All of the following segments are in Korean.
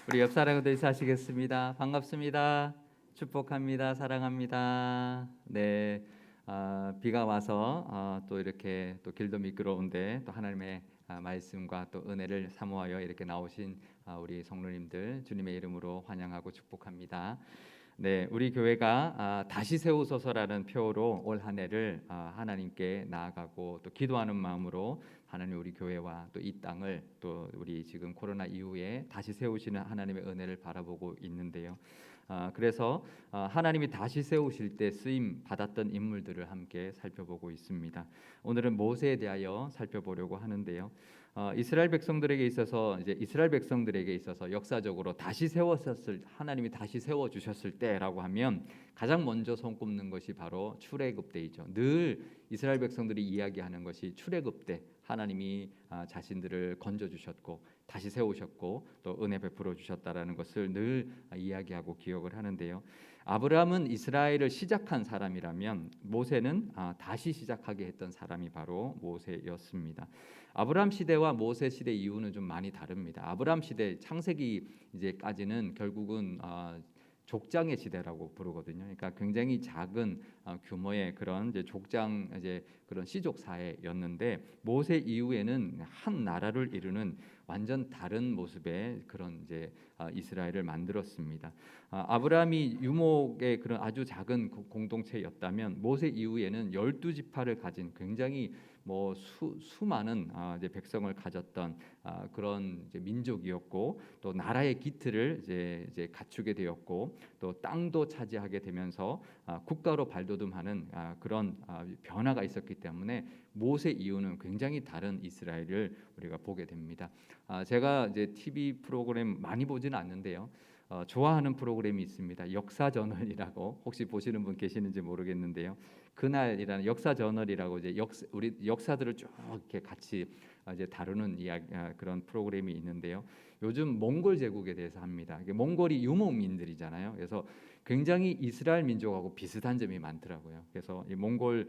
우리 옆 사람과 인사하시겠습니다. 반갑습니다. 축복합니다. 사랑합니다. 네, 비가 와서 또 이렇게 또 길도 미끄러운데 또 하나님의 말씀과 또 은혜를 사모하여 이렇게 나오신 우리 성도님들 주님의 이름으로 환영하고 축복합니다. 네, 우리 교회가 다시 세우소서라는 표어로 올 한 해를 하나님께 나아가고 또 기도하는 마음으로 하나님 우리 교회와 또 이 땅을 또 우리 지금 코로나 이후에 다시 세우시는 하나님의 은혜를 바라보고 있는데요. 그래서 하나님이 다시 세우실 때 쓰임 받았던 인물들을 함께 살펴보고 있습니다. 오늘은 모세에 대하여 살펴보려고 하는데요. 이스라엘 백성들에게 있어서 역사적으로 다시 세웠었을 하나님이 다시 세워 주셨을 때라고 하면 가장 먼저 손꼽는 것이 바로 출애굽 때이죠. 늘 이스라엘 백성들이 이야기하는 것이 출애굽 때 하나님이 자신들을 건져 주셨고 다시 세우셨고 또 은혜 베풀어 주셨다라는 것을 늘 이야기하고 기억을 하는데요. 아브라함은 이스라엘을 시작한 사람이라면 모세는 다시 시작하게 했던 사람이 바로 모세였습니다. 아브라함 시대와 모세 시대 이후는 좀 많이 다릅니다. 아브라함 시대 창세기 이제까지는 결국은 족장의 시대라고 부르거든요. 그러니까 굉장히 작은 규모의 그런 이제 족장 이제 그런 시족 사회였는데 모세 이후에는 한 나라를 이루는 완전 다른 모습의 그런 이제 이스라엘을 만들었습니다. 아브라함이 유목의 그런 아주 작은 공동체였다면 모세 이후에는 12지파를 가진 굉장히 수많은 이제 백성을 가졌던 그런 이제 민족이었고 또 나라의 기틀을 이제 갖추게 되었고 또 땅도 차지하게 되면서 국가로 발돋움하는 그런 변화가 있었기 때문에 모세 이후는 굉장히 다른 이스라엘을 우리가 보게 됩니다. 제가 이제 TV 프로그램 많이 보지는 않는데요. 좋아하는 프로그램이 있습니다. 역사 저널이라고 혹시 보시는 분 계시는지 모르겠는데요. 그날이라는 역사 저널이라고 이제 우리 역사들을 쭉 이렇게 같이 이제 다루는 이야기 그런 프로그램이 있는데요. 요즘 몽골 제국에 대해서 합니다. 이게 몽골이 유목민들이잖아요. 그래서 굉장히 이스라엘 민족하고 비슷한 점이 많더라고요. 그래서 이 몽골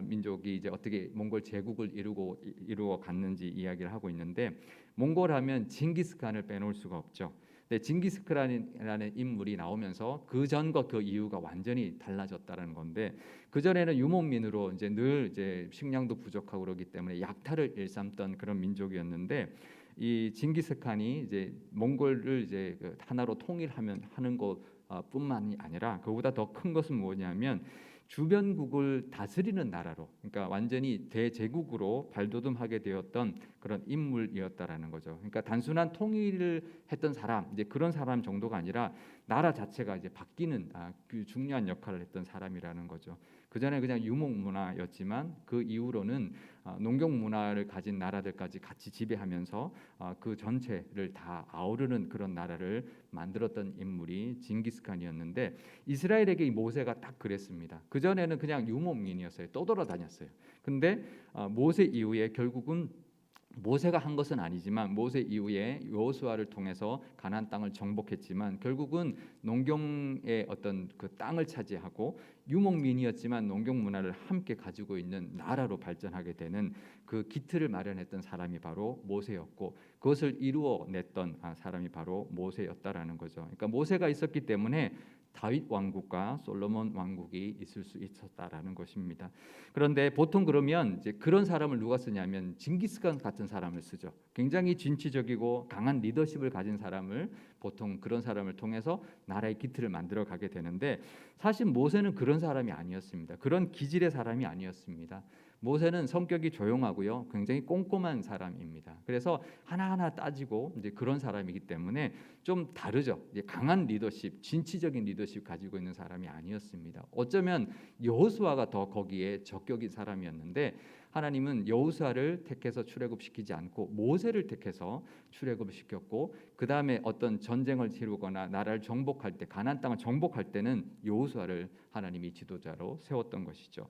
민족이 이제 어떻게 몽골 제국을 이루어 갔는지 이야기를 하고 있는데 몽골하면 징기스칸을 빼놓을 수가 없죠. 근데 징기스칸이라는 인물이 나오면서 그 전과 그 이후가 완전히 달라졌다는 건데 그 전에는 유목민으로 이제 늘 이제 식량도 부족하고 그러기 때문에 약탈을 일삼던 그런 민족이었는데 이 징기스칸이 이제 몽골을 이제 하나로 통일하면 하는 것 뿐만이 아니라 그보다 더 큰 것은 뭐냐면 주변국을 다스리는 나라로 그러니까 완전히 대제국으로 발돋움하게 되었던 그런 인물이었다라는 거죠. 그러니까 단순한 통일을 했던 사람 이제 그런 사람 정도가 아니라 나라 자체가 이제 바뀌는 그 중요한 역할을 했던 사람이라는 거죠. 그 전에 그냥 유목 문화였지만 그 이후로는 농경 문화를 가진 나라들까지 같이 지배하면서 그 전체를 다 아우르는 그런 나라를 만들었던 인물이 징기스칸이었는데 이스라엘에게 이 모세가 딱 그랬습니다. 그 전에는 그냥 유목민이었어요. 떠돌아다녔어요. 근데 모세 이후에 결국은 모세가 한 것은 아니지만 모세 이후에 여호수아를 통해서 가나안 땅을 정복했지만 결국은 농경의 어떤 그 땅을 차지하고 유목민이었지만 농경 문화를 함께 가지고 있는 나라로 발전하게 되는 그 기틀을 마련했던 사람이 바로 모세였고 그것을 이루어냈던 사람이 바로 모세였다라는 거죠. 그러니까 모세가 있었기 때문에 다윗 왕국과 솔로몬 왕국이 있을 수 있었다라는 것입니다. 그런데 보통 그러면 이제 그런 사람을 누가 쓰냐면 징기스칸 같은 사람을 쓰죠. 굉장히 진취적이고 강한 리더십을 가진 사람을 보통 그런 사람을 통해서 나라의 기틀을 만들어 가게 되는데 사실 모세는 그런 사람이 아니었습니다. 그런 기질의 사람이 아니었습니다. 모세는 성격이 조용하고요, 굉장히 꼼꼼한 사람입니다. 그래서 하나하나 따지고 이제 그런 사람이기 때문에 좀 다르죠. 이제 강한 리더십, 진취적인 리더십 가지고 있는 사람이 아니었습니다. 어쩌면 여호수아가 더 거기에 적격인 사람이었는데 하나님은 여호수아를 택해서 출애굽시키지 않고 모세를 택해서 출애굽을 시켰고 그 다음에 어떤 전쟁을 치르거나 나라를 정복할 때 가나안 땅을 정복할 때는 여호수아를 하나님이 지도자로 세웠던 것이죠.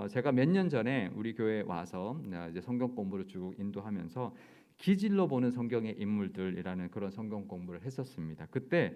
제가 몇 년 전에 우리 교회에 와서 이제 성경 공부를 쭉 인도하면서 기질로 보는 성경의 인물들이라는 그런 성경 공부를 했었습니다. 그때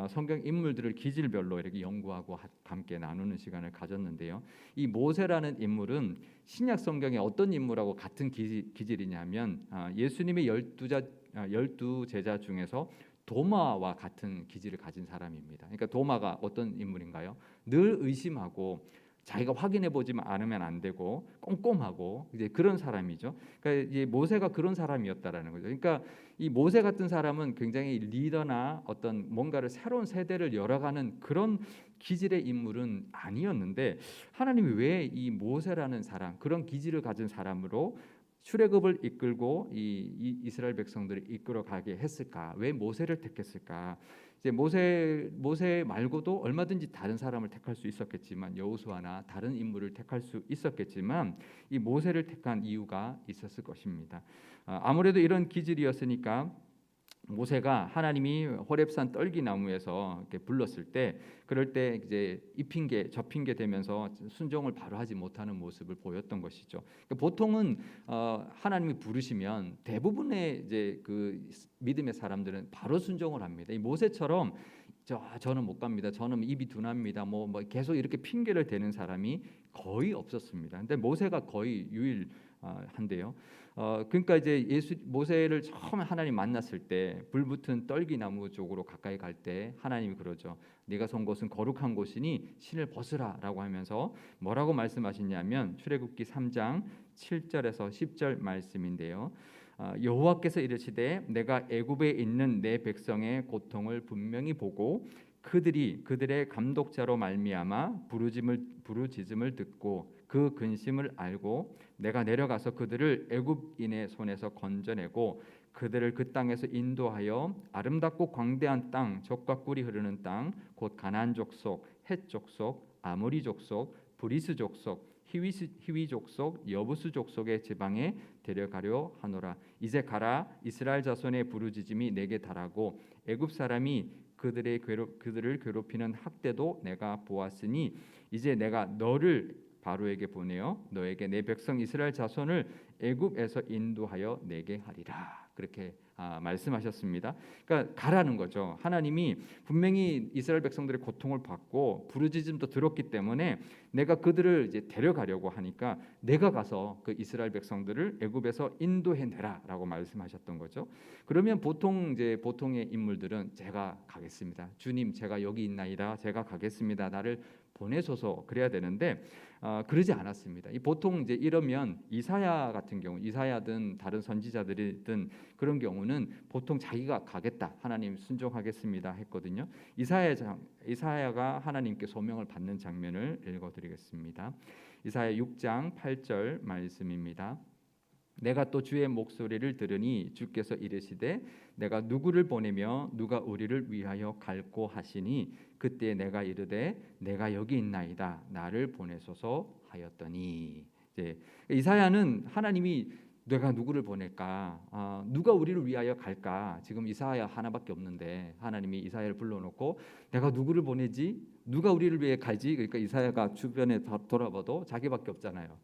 성경 인물들을 기질별로 이렇게 연구하고 함께 나누는 시간을 가졌는데요. 이 모세라는 인물은 신약 성경의 어떤 인물하고 같은 기질이냐면 예수님의 열두 제자 중에서 도마와 같은 기질을 가진 사람입니다. 그러니까 도마가 어떤 인물인가요? 늘 의심하고 자기가 확인해 보지 않으면 안 되고 꼼꼼하고 이제 그런 사람이죠. 그러니까 이제 모세가 그런 사람이었다라는 거죠. 그러니까 이 모세 같은 사람은 굉장히 리더나 어떤 뭔가를 새로운 세대를 열어가는 그런 기질의 인물은 아니었는데 하나님이 왜 이 모세라는 사람, 그런 기질을 가진 사람으로 출애굽을 이끌고 이 이스라엘 백성들을 이끌어 가게 했을까? 왜 모세를 택했을까? 이제 모세 말고도 얼마든지 다른 사람을 택할 수 있었겠지만 여호수아나 다른 인물을 택할 수 있었겠지만 이 모세를 택한 이유가 있었을 것입니다. 아무래도 이런 기질이었으니까 모세가 하나님이 호렙산 떨기나무에서 이렇게 불렀을 때 그럴 때 이제 이 핑계 저 핑계 되면서 순종을 바로 하지 못하는 모습을 보였던 것이죠. 그러니까 보통은 하나님이 부르시면 대부분의 이제 그 믿음의 사람들은 바로 순종을 합니다. 이 모세처럼 저는 못 갑니다. 저는 입이 둔합니다. 뭐 계속 이렇게 핑계를 대는 사람이 거의 없었습니다. 근데 모세가 거의 유일한데요. 그러니까 이제 모세를 처음 하나님 만났을 때 불붙은 떨기나무 쪽으로 가까이 갈 때 하나님이 그러죠. 네가 선 곳은 거룩한 곳이니 신을 벗으라라고 하면서 뭐라고 말씀하시냐면 출애굽기 3장 7절에서 10절 말씀인데요. 여호와께서 이르시되 내가 애굽에 있는 내 백성의 고통을 분명히 보고 그들이 그들의 감독자로 말미암아 부르짖음을 듣고 그 근심을 알고 내가 내려가서 그들을 애굽인의 손에서 건져내고 그들을 그 땅에서 인도하여 아름답고 광대한 땅, 젖과 꿀이 흐르는 땅, 곧 가나안 족속, 헷 족속, 아모리 족속, 브리스 족속, 히위 족속, 여부스 족속의 지방에 데려가려 하노라. 이제 가라. 이스라엘 자손의 부르짖음이 내게 달하고 애굽 사람이 그들을 괴롭히는 학대도 내가 보았으니 이제 내가 너를 바로에게 보내어 너에게 내 백성 이스라엘 자손을 애굽에서 인도하여 내게 하리라. 그렇게 말씀하셨습니다. 그러니까 가라는 거죠. 하나님이 분명히 이스라엘 백성들의 고통을 받고 부르짖음도 들었기 때문에 내가 그들을 이제 데려가려고 하니까 내가 가서 그 이스라엘 백성들을 애굽에서 인도해 내라라고 말씀하셨던 거죠. 그러면 보통의 인물들은 제가 가겠습니다. 주님, 제가 여기 있나이다. 제가 가겠습니다. 나를 보내소서 그래야 되는데 그러지 않았습니다. 보통 이제 이러면 이사야 같은 경우, 이사야든 다른 선지자들이든 그런 경우는 보통 자기가 가겠다, 하나님 순종하겠습니다 했거든요. 이사야가 하나님께 소명을 받는 장면을 읽어드리겠습니다. 이사야 6장 8절 말씀입니다. 내가 또 주의 목소리를 들으니 주께서 이르시되 내가 누구를 보내며 누가 우리를 위하여 갈고 하시니 그때 내가 이르되 내가 여기 있나이다 나를 보내소서 하였더니 이제 이사야는 하나님이 내가 누구를 보낼까? 누가 우리를 위하여 갈까? 지금 이사야 하나밖에 없는데 하나님이 이사야를 불러놓고 내가 누구를 보내지? 누가 우리를 위해 가지? 그러니까 이사야가 주변에 돌아봐도 자기밖에 없잖아요.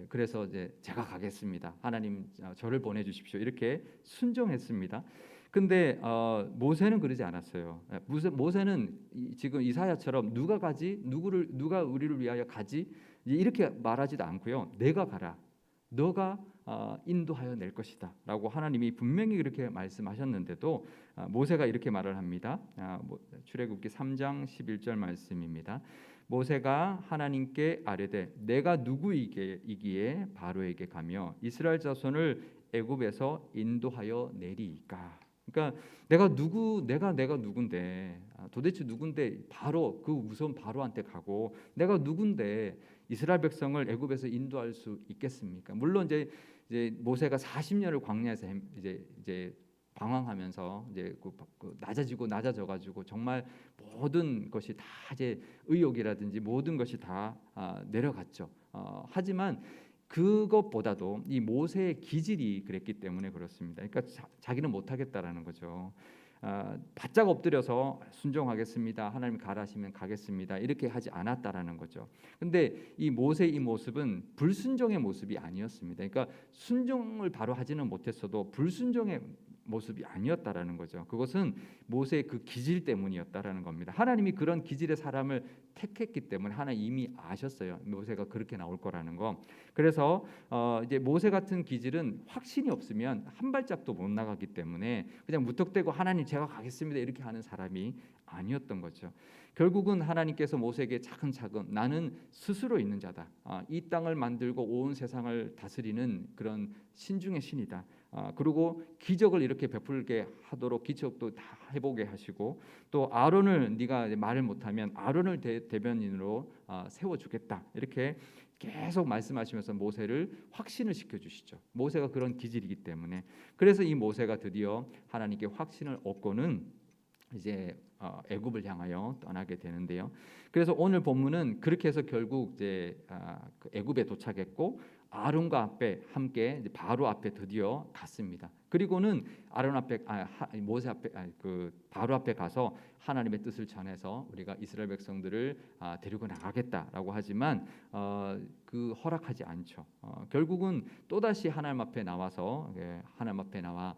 그래서 이제 제가 가겠습니다. 하나님 저를 보내주십시오. 이렇게 순종했습니다. 근데 모세는 그러지 않았어요. 모세는 지금 이사야처럼 누가 가지? 누가 우리를 위하여 가지? 이렇게 말하지도 않고요. 내가 가라. 너가 인도하여 낼 것이다 라고 하나님이 분명히 그렇게 말씀하셨는데도 모세가 이렇게 말을 합니다. 출애굽기 3장 11절 말씀입니다. 모세가 하나님께 아뢰되 내가 누구이기에 바로에게 가며 이스라엘 자손을 애굽에서 인도하여 내리이까. 그러니까 내가 누군데 도대체 누군데 바로 그 무서운 바로한테 가고 내가 누군데 이스라엘 백성을 애굽에서 인도할 수 있겠습니까? 물론 이제 모세가 40년을 광야에서 이제 방황하면서 이제 낮아져 가지고 정말 모든 것이 다 이제 의욕이라든지 모든 것이 다 내려갔죠. 하지만 그것보다도 이 모세의 기질이 그랬기 때문에 그렇습니다. 그러니까 자기는 못하겠다라는 거죠. 바짝 엎드려서 순종하겠습니다. 하나님 가라시면 가겠습니다. 이렇게 하지 않았다라는 거죠. 근데 이 모세의 이 모습은 불순종의 모습이 아니었습니다. 그러니까 순종을 바로 하지는 못했어도 불순종의 모습이 아니었다라는 거죠. 그것은 모세의 그 기질 때문이었다라는 겁니다. 하나님이 그런 기질의 사람을 택했기 때문에 하나님 이미 아셨어요. 모세가 그렇게 나올 거라는 거. 그래서 이제 모세 같은 기질은 확신이 없으면 한 발짝도 못 나가기 때문에 그냥 무턱대고 하나님 제가 가겠습니다 이렇게 하는 사람이 아니었던 거죠. 결국은 하나님께서 모세에게 차근차근 나는 스스로 있는 자다. 이 땅을 만들고 온 세상을 다스리는 그런 신중의 신이다. 그리고 기적을 이렇게 베풀게 하도록 기적도 다 해보게 하시고 또 아론을 네가 말을 못하면 아론을 대변인으로 세워주겠다. 이렇게 계속 말씀하시면서 모세를 확신을 시켜주시죠. 모세가 그런 기질이기 때문에 그래서 이 모세가 드디어 하나님께 확신을 얻고는 이제 애굽을 향하여 떠나게 되는데요. 그래서 오늘 본문은 그렇게 해서 결국 이제 그 애굽에 도착했고 아론과 앞에 함께 이제 바로 앞에 드디어 갔습니다. 그리고는 아론 앞에 모세 앞에 그 바로 앞에 가서 하나님의 뜻을 전해서 우리가 이스라엘 백성들을 데리고 나가겠다라고 하지만 그 허락하지 않죠. 결국은 또 다시 하나님 앞에 나와서 하나님 앞에 나와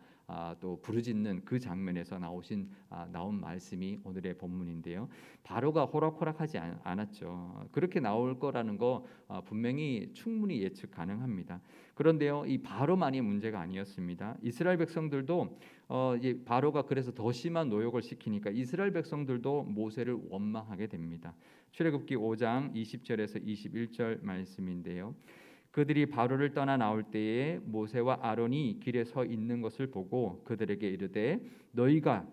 또 부르짖는 그 장면에서 나온 말씀이 오늘의 본문인데요. 바로가 호락호락하지 않았죠. 그렇게 나올 거라는 거 분명히 충분히 예측 가능합니다. 그런데요, 이 바로만이 문제가 아니었습니다. 이스라엘 백성들도 이제 바로가 그래서 더 심한 노역을 시키니까 이스라엘 백성들도 모세를 원망하게 됩니다. 출애굽기 5장 20절에서 21절 말씀인데요. 그들이 바로를 떠나 나올 때에 모세와 아론이 길에 서 있는 것을 보고 그들에게 이르되 너희가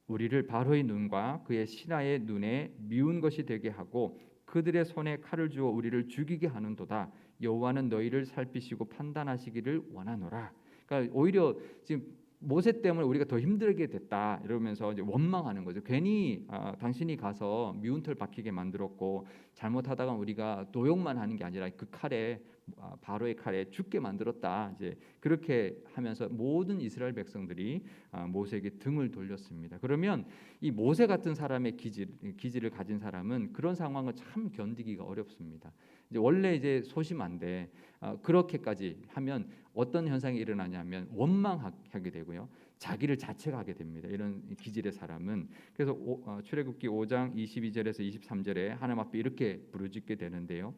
우리를 바로의 눈과 그의 신하의 눈에 미운 것이 되게 하고 그들의 손에 칼을 주어 우리를 죽이게 하는도다. 여호와는 너희를 살피시고 판단하시기를 원하노라. 그러니까 오히려 지금 모세 때문에 우리가 더 힘들게 됐다 이러면서 이제 원망하는 거죠. 괜히 당신이 가서 미운 털 박히게 만들었고 잘못하다가 우리가 노역만 하는 게 아니라 그 칼에 바로의 칼에 죽게 만들었다. 이제 그렇게 하면서 모든 이스라엘 백성들이 모세에게 등을 돌렸습니다. 그러면 이 모세 같은 사람의 기질을 가진 사람은 그런 상황을 참 견디기가 어렵습니다. 이제 원래 이제 소심한데 그렇게까지 하면 어떤 현상이 일어나냐면 원망하게 되고요. 자기를 자책하게 됩니다. 이런 기질의 사람은. 그래서 출애굽기 5장 22절에서 23절에 하나님 앞에 이렇게 부르짖게 되는데요.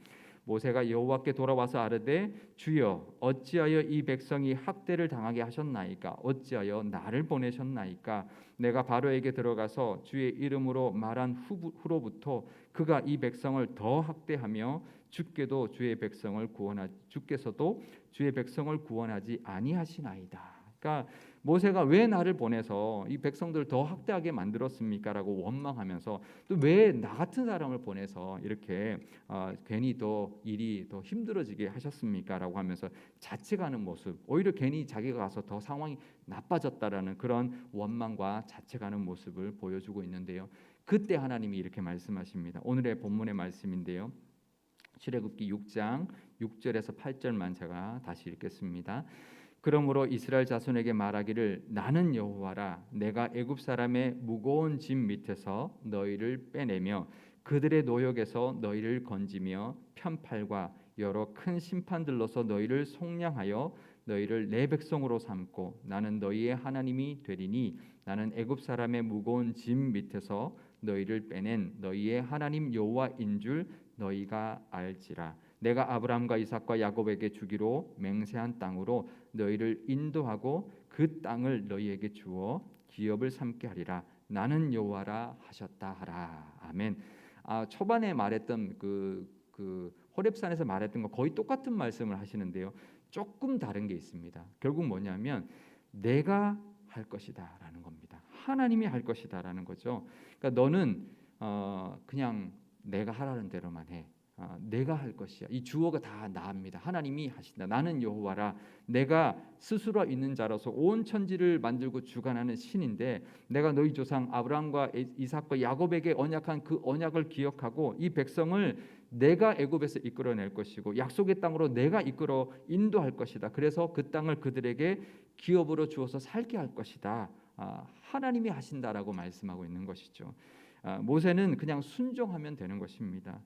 모세가 여호와께 돌아와서 아뢰되 주여 어찌하여 이 백성이 학대를 당하게 하셨나이까 어찌하여 나를 보내셨나이까 내가 바로에게 들어가서 주의 이름으로 말한 후로부터 그가 이 백성을 더 학대하며 주께서도 주의 백성을 구원하지 아니하시나이다. 그러니까 모세가 왜 나를 보내서 이 백성들을 더 학대하게 만들었습니까라고 원망하면서 또 왜 나 같은 사람을 보내서 이렇게 괜히 더 일이 더 힘들어지게 하셨습니까라고 하면서 자책하는 모습, 오히려 괜히 자기가 가서 더 상황이 나빠졌다라는 그런 원망과 자책하는 모습을 보여주고 있는데요. 그때 하나님이 이렇게 말씀하십니다. 오늘의 본문의 말씀인데요. 출애굽기 6장 6절에서 8절만 제가 다시 읽겠습니다. 그러므로 이스라엘 자손에게 말하기를 나는 여호와라 내가 애굽 사람의 무거운 짐 밑에서 너희를 빼내며 그들의 노역에서 너희를 건지며 편팔과 여러 큰 심판들로서 너희를 속량하여 너희를 내 백성으로 삼고 나는 너희의 하나님이 되리니 나는 애굽 사람의 무거운 짐 밑에서 너희를 빼낸 너희의 하나님 여호와인 줄 너희가 알지라. 내가 아브라함과 이삭과 야곱에게 주기로 맹세한 땅으로 너희를 인도하고 그 땅을 너희에게 주어 기업을 삼게 하리라. 나는 여호와라 하셨다 하라. 아멘. 초반에 말했던 그 호렙산에서 말했던 거 거의 똑같은 말씀을 하시는데요. 조금 다른 게 있습니다. 결국 뭐냐면 내가 할 것이다라는 겁니다. 하나님이 할 것이다라는 거죠. 그러니까 너는 그냥 내가 하라는 대로만 해. 내가 할 것이야. 이 주어가 다 나입니다. 하나님이 하신다. 나는 여호와라. 내가 스스로 있는 자로서 온 천지를 만들고 주관하는 신인데 내가 너희 조상 아브라함과 이삭과 야곱에게 언약한 그 언약을 기억하고 이 백성을 내가 애굽에서 이끌어낼 것이고 약속의 땅으로 내가 이끌어 인도할 것이다. 그래서 그 땅을 그들에게 기업으로 주어서 살게 할 것이다. 하나님이 하신다라고 말씀하고 있는 것이죠. 모세는 그냥 순종하면 되는 것입니다.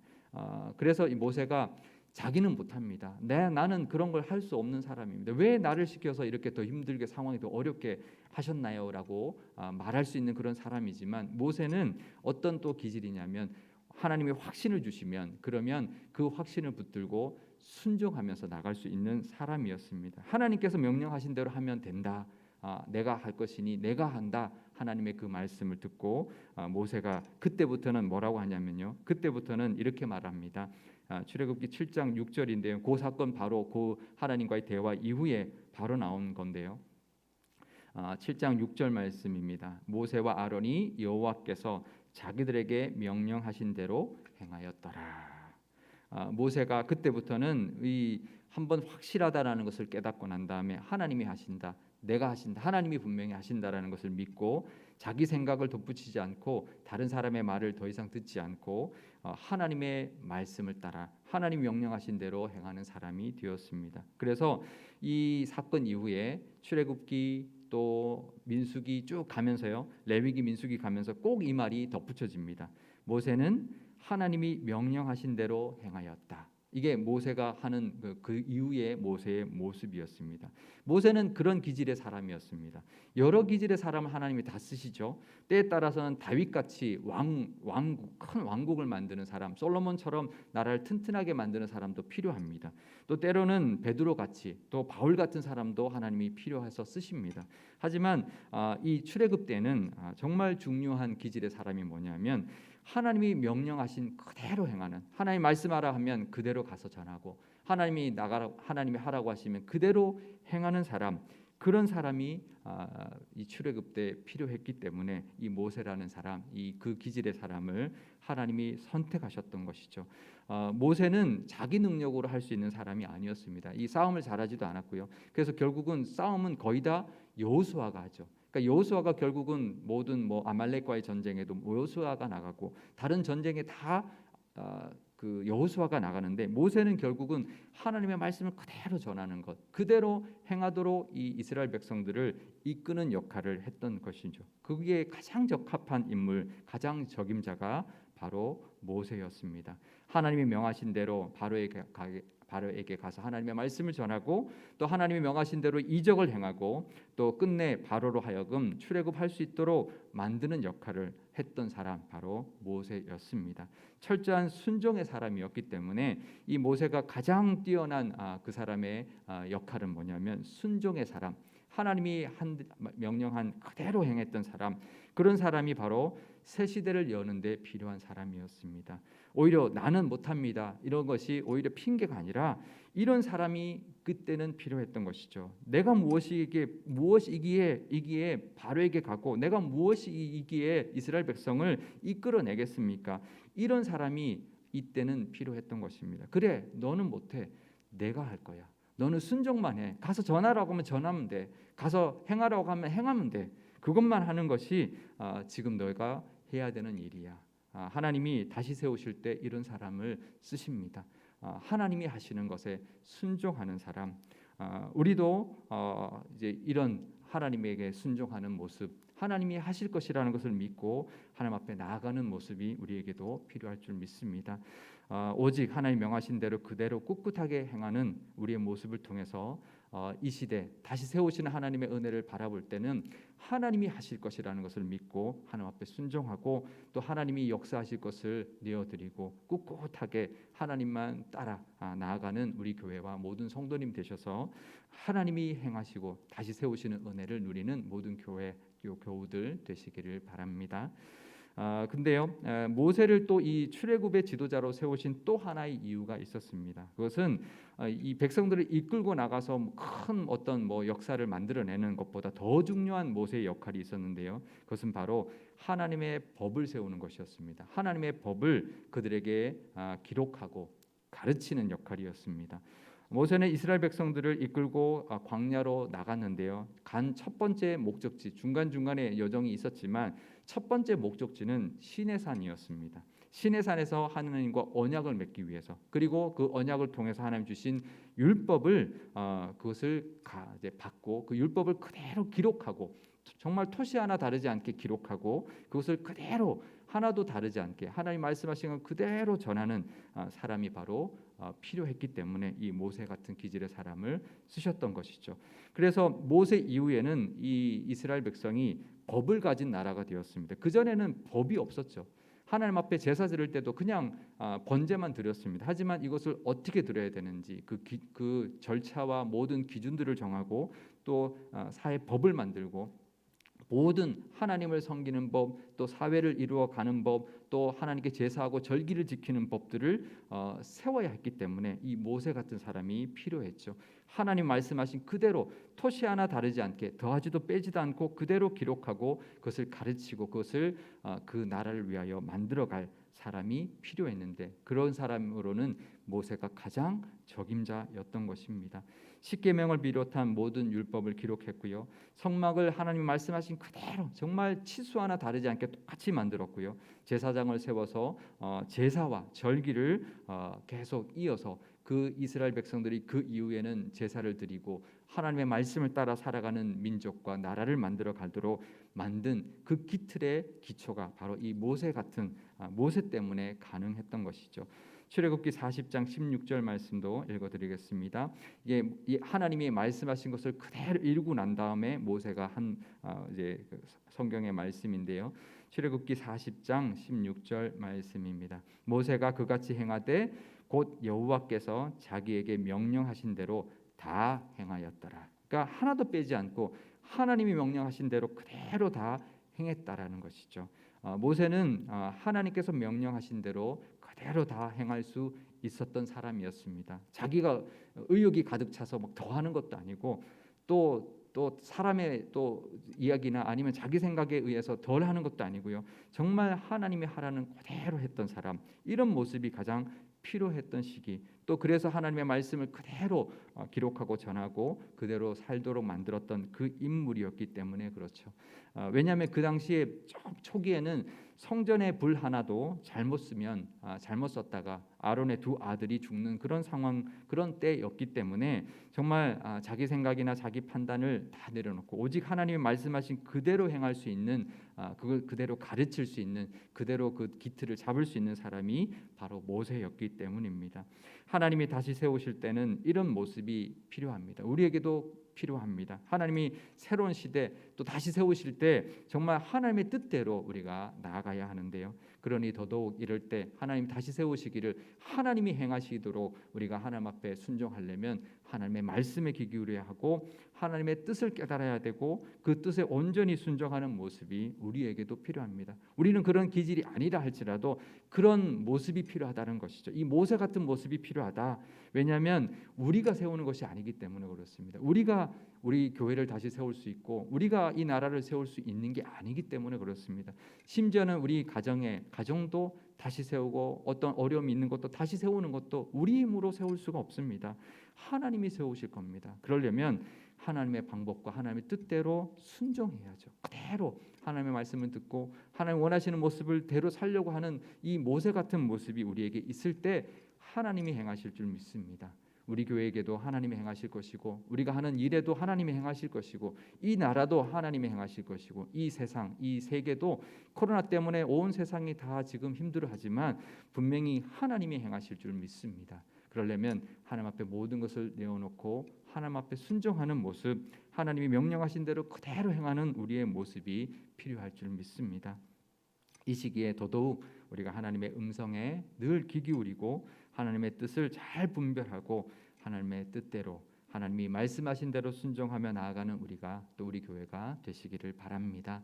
그래서 이 모세가 자기는 못합니다. 나는 그런 걸 할 수 없는 사람입니다. 왜 나를 시켜서 이렇게 더 힘들게 상황이 더 어렵게 하셨나요? 라고 말할 수 있는 그런 사람이지만 모세는 어떤 또 기질이냐면 하나님이 확신을 주시면 그러면 그 확신을 붙들고 순종하면서 나갈 수 있는 사람이었습니다. 하나님께서 명령하신 대로 하면 된다. 내가 할 것이니 내가 한다. 하나님의 그 말씀을 듣고 모세가 그때부터는 뭐라고 하냐면요. 그때부터는 이렇게 말합니다. 출애굽기 7장 6절인데요. 그 사건 바로 그 하나님과의 대화 이후에 바로 나온 건데요. 7장 6절 말씀입니다. 모세와 아론이 여호와께서 자기들에게 명령하신 대로 행하였더라. 모세가 그때부터는 이 한번 확실하다라는 것을 깨닫고 난 다음에 하나님이 하신다, 내가 하신다, 하나님이 분명히 하신다라는 것을 믿고 자기 생각을 덧붙이지 않고 다른 사람의 말을 더 이상 듣지 않고 하나님의 말씀을 따라 하나님 명령하신 대로 행하는 사람이 되었습니다. 그래서 이 사건 이후에 출애굽기 또 민수기 쭉 가면서요, 레위기 민수기 가면서 꼭 이 말이 덧붙여집니다. 모세는 하나님이 명령하신 대로 행하였다. 이게 모세가 하는 그 이후의 모세의 모습이었습니다. 모세는 그런 기질의 사람이었습니다. 여러 기질의 사람을 하나님이 다 쓰시죠. 때에 따라서는 다윗같이 큰 왕국을 만드는 사람, 솔로몬처럼 나라를 튼튼하게 만드는 사람도 필요합니다. 또 때로는 베드로같이 또 바울 같은 사람도 하나님이 필요해서 쓰십니다. 하지만 이 출애굽 때는 정말 중요한 기질의 사람이 뭐냐면 하나님이 명령하신 그대로 행하는, 하나님 말씀하라 하면 그대로 가서 전하고 하나님이 나가라, 하나님이 하라고 하시면 그대로 행하는 사람, 그런 사람이 이 출애굽 때 필요했기 때문에 이 모세라는 사람, 이 그 기질의 사람을 하나님이 선택하셨던 것이죠. 모세는 자기 능력으로 할 수 있는 사람이 아니었습니다. 이 싸움을 잘하지도 않았고요. 그래서 결국은 싸움은 거의 다 여호수아가 하죠. 그러니까 여호수아가 결국은 모든 아말렉과의 전쟁에도 여호수아가 나가고 다른 전쟁에 다 그 여호수아가 나가는데 모세는 결국은 하나님의 말씀을 그대로 전하는 것, 그대로 행하도록 이 이스라엘 백성들을 이끄는 역할을 했던 것이죠. 그게 가장 적합한 인물, 가장 적임자가 바로 모세였습니다. 하나님이 명하신 대로 바로에게 가서 하나님의 말씀을 전하고 또 하나님이 명하신 대로 이적을 행하고 또 끝내 바로로 하여금 출애굽할 수 있도록 만드는 역할을 했던 사람 바로 모세였습니다. 철저한 순종의 사람이었기 때문에 이 모세가 가장 뛰어난 그 사람의 역할은 뭐냐면 순종의 사람, 하나님이 명령한 그대로 행했던 사람, 그런 사람이 바로 새 시대를 여는 데 필요한 사람이었습니다. 오히려 나는 못합니다, 이런 것이 오히려 핑계가 아니라 이런 사람이 그때는 필요했던 것이죠. 내가 무엇이기에 바로에게 가고 내가 무엇이기에 이스라엘 백성을 이끌어내겠습니까? 이런 사람이 이때는 필요했던 것입니다. 그래, 너는 못해, 내가 할 거야. 너는 순종만 해. 가서 전하라고 하면 전하면 돼. 가서 행하라고 하면 행하면 돼. 그것만 하는 것이 지금 너희가 해야 되는 일이야. 하나님이 다시 세우실 때 이런 사람을 쓰십니다. 하나님이 하시는 것에 순종하는 사람. 우리도 이제 이런 하나님에게 순종하는 모습, 하나님이 하실 것이라는 것을 믿고 하나님 앞에 나아가는 모습이 우리에게도 필요할 줄 믿습니다. 오직 하나님 명하신 대로 그대로 꿋꿋하게 행하는 우리의 모습을 통해서 이 시대 다시 세우시는 하나님의 은혜를 바라볼 때는 하나님이 하실 것이라는 것을 믿고 하나님 앞에 순종하고 또 하나님이 역사하실 것을 내어드리고 꿋꿋하게 하나님만 따라 나아가는 우리 교회와 모든 성도님 되셔서 하나님이 행하시고 다시 세우시는 은혜를 누리는 모든 교우들 되시기를 바랍니다. 근데요, 모세를 또 이 출애굽의 지도자로 세우신 또 하나의 이유가 있었습니다. 그것은 이 백성들을 이끌고 나가서 큰 어떤 역사를 만들어내는 것보다 더 중요한 모세의 역할이 있었는데요. 그것은 바로 하나님의 법을 세우는 것이었습니다. 하나님의 법을 그들에게 기록하고 가르치는 역할이었습니다. 모세는 이스라엘 백성들을 이끌고 광야로 나갔는데요. 간 첫 번째 목적지, 중간중간에 여정이 있었지만 첫 번째 목적지는 시내산이었습니다. 시내산에서 하나님과 언약을 맺기 위해서, 그리고 그 언약을 통해서 하나님 주신 율법을 그것을 이제 받고 그 율법을 그대로 기록하고 정말 토시 하나 다르지 않게 기록하고 그것을 그대로 하나도 다르지 않게 하나님 말씀하신 것 그대로 전하는 사람이 바로 필요했기 때문에 이 모세 같은 기질의 사람을 쓰셨던 것이죠. 그래서 모세 이후에는 이 이스라엘 백성이 법을 가진 나라가 되었습니다. 그 전에는 법이 없었죠. 하나님 앞에 제사 드릴 때도 그냥 번제만 드렸습니다. 하지만 이것을 어떻게 드려야 되는지 그 절차와 모든 기준들을 정하고 또 사회 법을 만들고 모든 하나님을 섬기는 법, 또 사회를 이루어가는 법, 또 하나님께 제사하고 절기를 지키는 법들을 세워야 했기 때문에 이 모세 같은 사람이 필요했죠. 하나님 말씀하신 그대로 토시 하나 다르지 않게 더하지도 빼지도 않고 그대로 기록하고 그것을 가르치고 그것을 그 나라를 위하여 만들어갈 사람이 필요했는데 그런 사람으로는 모세가 가장 적임자였던 것입니다. 십계명을 비롯한 모든 율법을 기록했고요. 성막을 하나님 말씀하신 그대로 정말 치수 하나 다르지 않게 똑같이 만들었고요. 제사장을 세워서 제사와 절기를 계속 이어서 그 이스라엘 백성들이 그 이후에는 제사를 드리고 하나님의 말씀을 따라 살아가는 민족과 나라를 만들어 가도록 만든 그 기틀의 기초가 바로 이 모세 같은 모세 때문에 가능했던 것이죠. 출애굽기 40장 16절 말씀도 읽어드리겠습니다. 이게 하나님이 말씀하신 것을 그대로 읽고 난 다음에 모세가 한 이제 성경의 말씀인데요. 출애굽기 40장 16절 말씀입니다. 모세가 그같이 행하되 곧 여호와께서 자기에게 명령하신 대로 다 행하였더라. 그러니까 하나도 빼지 않고 하나님이 명령하신 대로 그대로 다 행했다라는 것이죠. 모세는 하나님께서 명령하신 대로 그대로 다 행할 수 있었던 사람이었습니다. 자기가 의욕이 가득 차서 막 더하는 것도 아니고 또 사람의 또 이야기나 아니면 자기 생각에 의해서 덜 하는 것도 아니고요. 정말 하나님이 하라는 그대로 했던 사람. 이런 모습이 가장 필요했던 시기. 또 그래서 하나님의 말씀을 그대로 기록하고 전하고 그대로 살도록 만들었던 그 인물이었기 때문에 그렇죠. 왜냐하면 그 당시에 초기에는 성전의 불 하나도 잘못 쓰면 잘못 썼다가 아론의 두 아들이 죽는 그런 상황, 그런 때였기 때문에 정말 자기 생각이나 자기 판단을 다 내려놓고 오직 하나님이 말씀하신 그대로 행할 수 있는, 그걸 그대로 가르칠 수 있는, 그대로 그 기틀을 잡을 수 있는 사람이 바로 모세였기 때문입니다. 하나님이 다시 세우실 때는 이런 모습이 필요합니다. 우리에게도 필요합니다. 하나님이 새로운 시대 또 다시 세우실 때 정말 하나님의 뜻대로 우리가 나아가야 하는데요. 그러니 더더욱 이럴 때 하나님 다시 세우시기를 하나님이 행하시도록 우리가 하나님 앞에 순종하려면 하나님의 말씀에 귀 기울여야 하고 하나님의 뜻을 깨달아야 되고 그 뜻에 온전히 순종하는 모습이 우리에게도 필요합니다. 우리는 그런 기질이 아니라 할지라도 그런 모습이 필요하다는 것이죠. 이 모세 같은 모습이 필요하다. 왜냐하면 우리가 세우는 것이 아니기 때문에 그렇습니다. 우리가 우리 교회를 다시 세울 수 있고 우리가 이 나라를 세울 수 있는 게 아니기 때문에 그렇습니다. 심지어는 우리 가정도 다시 세우고 어떤 어려움이 있는 것도 다시 세우는 것도 우리 힘으로 세울 수가 없습니다. 하나님이 세우실 겁니다. 그러려면 하나님의 방법과 하나님의 뜻대로 순종해야죠. 그대로 하나님의 말씀을 듣고 하나님 원하시는 모습을 대로 살려고 하는 이 모세 같은 모습이 우리에게 있을 때 하나님이 행하실 줄 믿습니다. 우리 교회에게도 하나님이 행하실 것이고 우리가 하는 일에도 하나님이 행하실 것이고 이 나라도 하나님이 행하실 것이고 이 세상, 이 세계도 코로나 때문에 온 세상이 다 지금 힘들어하지만 분명히 하나님이 행하실 줄 믿습니다. 그러려면 하나님 앞에 모든 것을 내어놓고 하나님 앞에 순종하는 모습, 하나님이 명령하신 대로 그대로 행하는 우리의 모습이 필요할 줄 믿습니다. 이 시기에 더더욱 우리가 하나님의 음성에 늘 귀 기울이고 하나님의 뜻을 잘 분별하고 하나님의 뜻대로 하나님이 말씀하신 대로 순종하며 나아가는 우리가 또 우리 교회가 되시기를 바랍니다.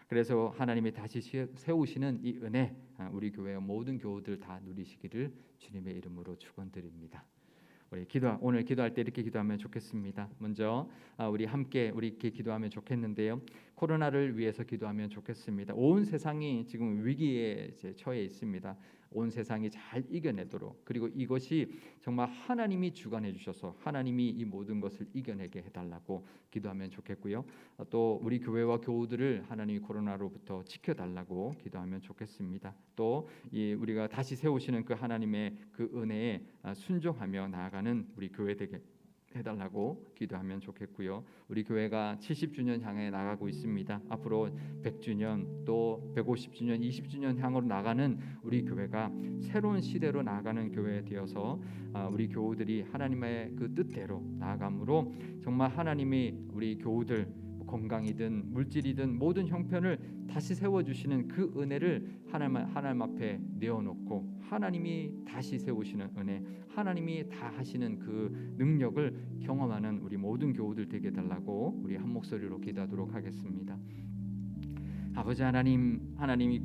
그래서 하나님이 다시 세우시는 이 은혜 우리 교회의 모든 교우들 다 누리시기를 주님의 이름으로 축원드립니다. 오늘 기도할 때 이렇게 기도하면 좋겠습니다. 먼저 우리 함께 이렇게 기도하면 좋겠는데요. 코로나를 위해서 기도하면 좋겠습니다. 온 세상이 지금 위기에 처해 있습니다. 온 세상이 잘 이겨내도록, 그리고 이것이 정말 하나님이 주관해 주셔서 하나님이 이 모든 것을 이겨내게 해달라고 기도하면 좋겠고요. 또 우리 교회와 교우들을 하나님이 코로나로부터 지켜달라고 기도하면 좋겠습니다. 또 우리가 다시 세우시는 그 하나님의 그 은혜에 순종하며 나아가는 우리 교회 되게 해달라고 기도하면 좋겠고요. 우리 교회가 70주년 향해 나가고 있습니다. 앞으로 100주년 또 150주년 20주년 향으로 나가는 우리 교회가 새로운 시대로 나아가는 교회 되어서 우리 교우들이 하나님의 그 뜻대로 나아감으로 정말 하나님이 우리 교우들 건강이든 물질이든 모든 형편을 다시 세워주시는 그 은혜를 하나님 앞에 내어놓고 하나님이 다시 세우시는 은혜, 하나님이 다 하시는 그 능력을 경험하는 우리 모든 교우들 되게 달라고 우리 한 목소리로 기도하도록 하겠습니다. 아버지 하나님, 하나님이